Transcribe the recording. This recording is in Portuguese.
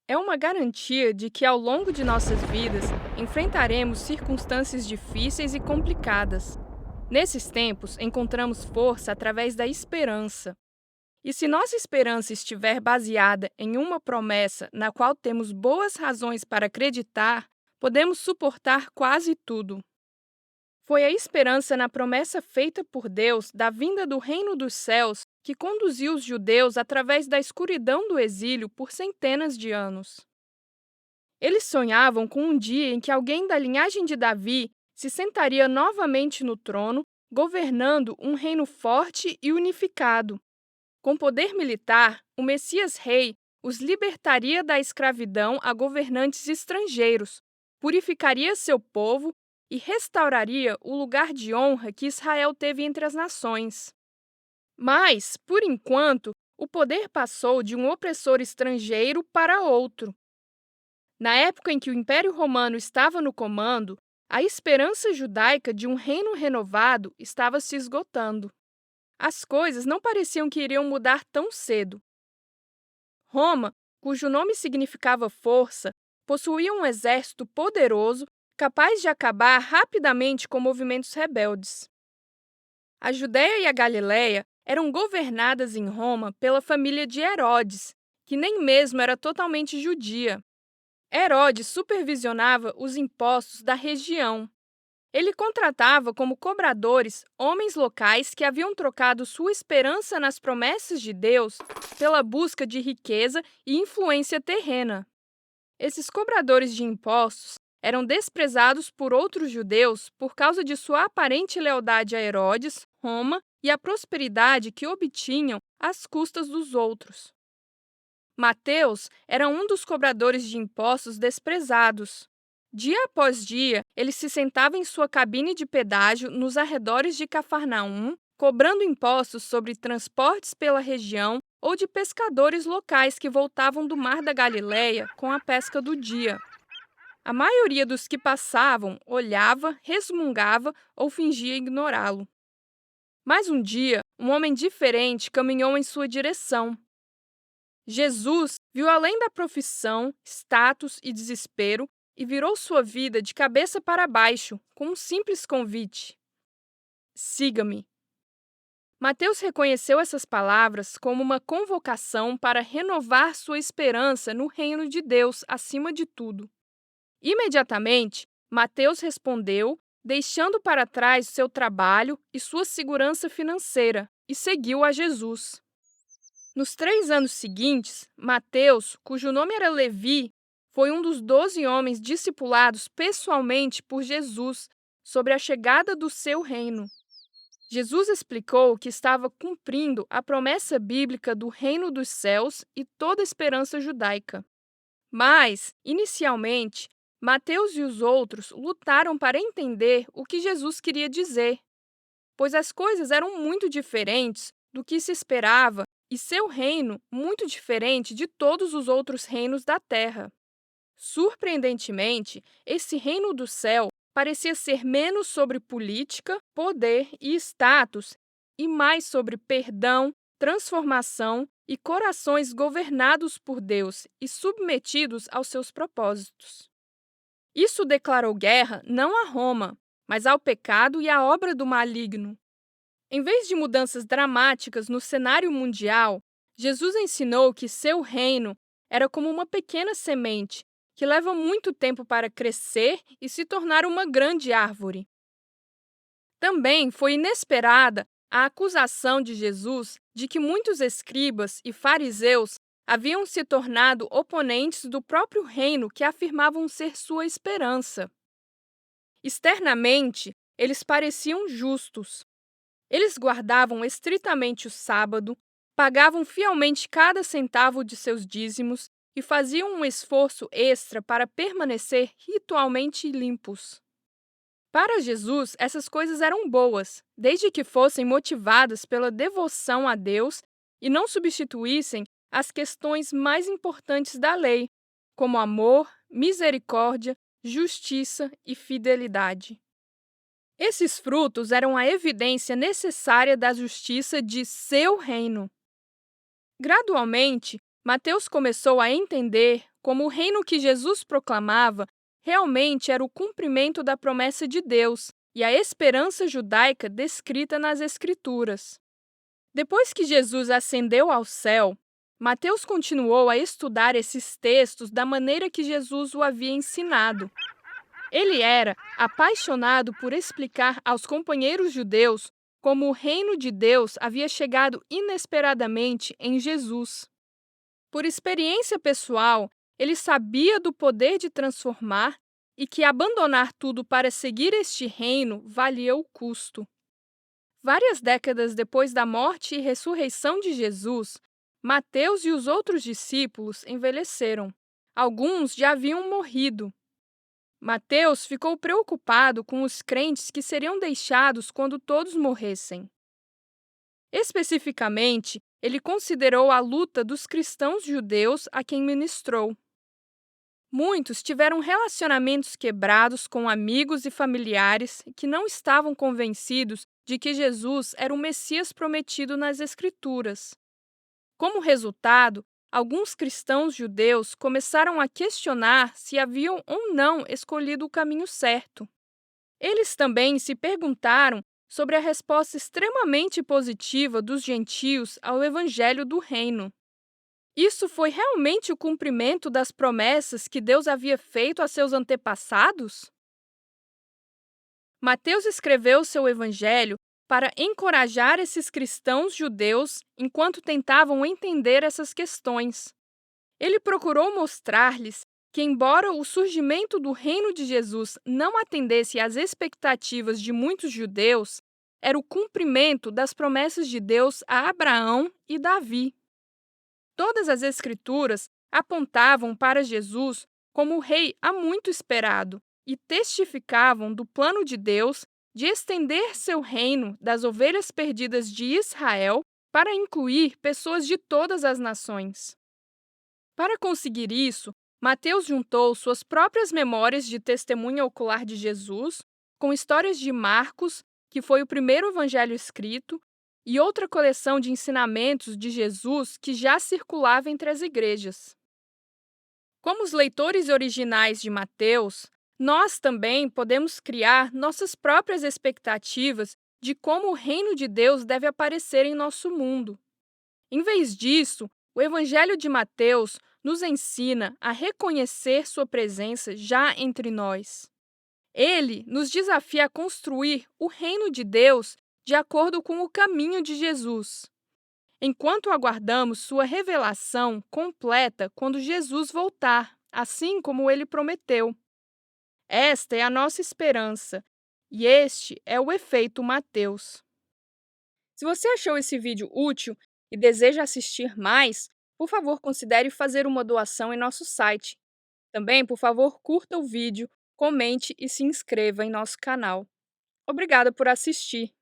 É uma garantia de que ao longo de nossas vidas enfrentaremos circunstâncias difíceis e complicadas. Nesses tempos, encontramos força através da esperança. E se nossa esperança estiver baseada em uma promessa na qual temos boas razões para acreditar, podemos suportar quase tudo. Foi a esperança na promessa feita por Deus da vinda do reino dos céus que conduziu os judeus através da escuridão do exílio por centenas de anos. Eles sonhavam com um dia em que alguém da linhagem de Davi se sentaria novamente no trono, governando um reino forte e unificado. Com poder militar, o Messias Rei os libertaria da escravidão a governantes estrangeiros, purificaria seu povo e restauraria o lugar de honra que Israel teve entre as nações. Mas, por enquanto, o poder passou de um opressor estrangeiro para outro. Na época em que o Império Romano estava no comando, a esperança judaica de um reino renovado estava se esgotando. As coisas não pareciam que iriam mudar tão cedo. Roma, cujo nome significava força, possuía um exército poderoso capaz de acabar rapidamente com movimentos rebeldes. A Judéia e a Galiléia eram governadas em Roma pela família de Herodes, que nem mesmo era totalmente judia. Herodes supervisionava os impostos da região. Ele contratava como cobradores homens locais que haviam trocado sua esperança nas promessas de Deus pela busca de riqueza e influência terrena. Esses cobradores de impostos eram desprezados por outros judeus por causa de sua aparente lealdade a Herodes, Roma e a prosperidade que obtinham às custas dos outros. Mateus era um dos cobradores de impostos desprezados. Dia após dia, ele se sentava em sua cabine de pedágio nos arredores de Cafarnaum, cobrando impostos sobre transportes pela região ou de pescadores locais que voltavam do mar da Galileia com a pesca do dia. A maioria dos que passavam olhava, resmungava ou fingia ignorá-lo. Mas um dia, um homem diferente caminhou em sua direção. Jesus viu além da profissão, status e desespero e virou sua vida de cabeça para baixo com um simples convite: siga-me. Mateus reconheceu essas palavras como uma convocação para renovar sua esperança no reino de Deus acima de tudo. Imediatamente, Mateus respondeu, deixando para trás seu trabalho e sua segurança financeira, e seguiu a Jesus. Nos 3 anos seguintes, Mateus, cujo nome era Levi, foi um dos 12 homens discipulados pessoalmente por Jesus sobre a chegada do seu reino. Jesus explicou que estava cumprindo a promessa bíblica do reino dos céus e toda a esperança judaica. Mas, inicialmente, Mateus e os outros lutaram para entender o que Jesus queria dizer, pois as coisas eram muito diferentes do que se esperava e seu reino muito diferente de todos os outros reinos da terra. Surpreendentemente, esse reino do céu parecia ser menos sobre política, poder e status e mais sobre perdão, transformação e corações governados por Deus e submetidos aos seus propósitos. Isso declarou guerra não a Roma, mas ao pecado e à obra do maligno. Em vez de mudanças dramáticas no cenário mundial, Jesus ensinou que seu reino era como uma pequena semente que leva muito tempo para crescer e se tornar uma grande árvore. Também foi inesperada a acusação de Jesus de que muitos escribas e fariseus haviam se tornado oponentes do próprio reino que afirmavam ser sua esperança. Externamente, eles pareciam justos. Eles guardavam estritamente o sábado, pagavam fielmente cada centavo de seus dízimos e faziam um esforço extra para permanecer ritualmente limpos. Para Jesus, essas coisas eram boas, desde que fossem motivadas pela devoção a Deus e não substituíssem as questões mais importantes da lei, como amor, misericórdia, justiça e fidelidade. Esses frutos eram a evidência necessária da justiça de seu reino. Gradualmente, Mateus começou a entender como o reino que Jesus proclamava realmente era o cumprimento da promessa de Deus e a esperança judaica descrita nas Escrituras. Depois que Jesus ascendeu ao céu, Mateus continuou a estudar esses textos da maneira que Jesus o havia ensinado. Ele era apaixonado por explicar aos companheiros judeus como o reino de Deus havia chegado inesperadamente em Jesus. Por experiência pessoal, ele sabia do poder de transformar e que abandonar tudo para seguir este reino valia o custo. Várias décadas depois da morte e ressurreição de Jesus, Mateus e os outros discípulos envelheceram. Alguns já haviam morrido. Mateus ficou preocupado com os crentes que seriam deixados quando todos morressem. Especificamente, ele considerou a luta dos cristãos judeus a quem ministrou. Muitos tiveram relacionamentos quebrados com amigos e familiares que não estavam convencidos de que Jesus era o Messias prometido nas Escrituras. Como resultado, alguns cristãos judeus começaram a questionar se haviam ou não escolhido o caminho certo. Eles também se perguntaram sobre a resposta extremamente positiva dos gentios ao Evangelho do Reino. Isso foi realmente o cumprimento das promessas que Deus havia feito a seus antepassados? Mateus escreveu seu evangelho para encorajar esses cristãos judeus enquanto tentavam entender essas questões. Ele procurou mostrar-lhes que, embora o surgimento do reino de Jesus não atendesse às expectativas de muitos judeus, era o cumprimento das promessas de Deus a Abraão e Davi. Todas as Escrituras apontavam para Jesus como o rei há muito esperado e testificavam do plano de Deus de estender seu reino das ovelhas perdidas de Israel para incluir pessoas de todas as nações. Para conseguir isso, Mateus juntou suas próprias memórias de testemunha ocular de Jesus com histórias de Marcos, que foi o primeiro evangelho escrito, e outra coleção de ensinamentos de Jesus que já circulava entre as igrejas. Como os leitores originais de Mateus, nós também podemos criar nossas próprias expectativas de como o reino de Deus deve aparecer em nosso mundo. Em vez disso, o Evangelho de Mateus nos ensina a reconhecer sua presença já entre nós. Ele nos desafia a construir o reino de Deus de acordo com o caminho de Jesus, enquanto aguardamos sua revelação completa quando Jesus voltar, assim como ele prometeu. Esta é a nossa esperança, e este é o efeito Mateus. Se você achou esse vídeo útil e deseja assistir mais, por favor, considere fazer uma doação em nosso site. Também, por favor, curta o vídeo, comente e se inscreva em nosso canal. Obrigada por assistir!